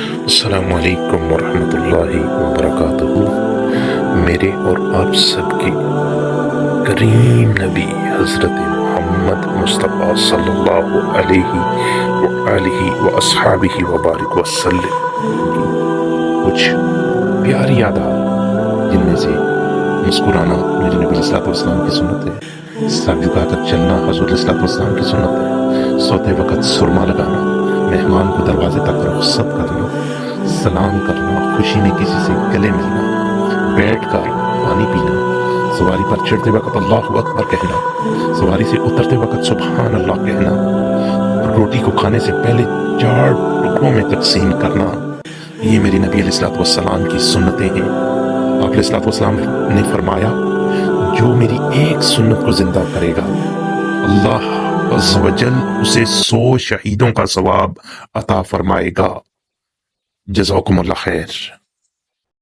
السلام علیکم ورحمۃ اللہ وبرکاتہ۔ میرے اور آپ سب کے کریم نبی حضرت محمد مصطفیٰ صلی اللہ علیہ وآلہ واصحابہ وبارک وسلم کی کچھ پیاری یادات، جن میں سے مسکرانا میرے نبی علیہ الصلوۃ والسلام کی سنت ہے، سر جھکا کر چلنا حضور علیہ الصلوۃ والسلام کی سنت ہے، سوتے وقت سرما لگانا، مہمان کو دروازے تک رخصت کرنا، سلام کرنا، خوشی میں کسی سے گلے ملنا، بیٹھ کر پانی پینا، سواری پر چڑھتے وقت اللہ اکبر کہنا، سواری سے اترتے وقت سبحان اللہ کہنا، روٹی کو کھانے سے پہلے 4 ٹکڑوں میں تقسیم کرنا، یہ میری نبی علیہ الصلوۃ والسلام کی سنتیں ہیں۔ آپ علیہ الصلوۃ والسلام نے فرمایا، جو میری ایک سنت کو زندہ کرے گا اللہ عز و جل اسے 100 شہیدوں کا ثواب عطا فرمائے گا۔ جزاکم اللہ خیر۔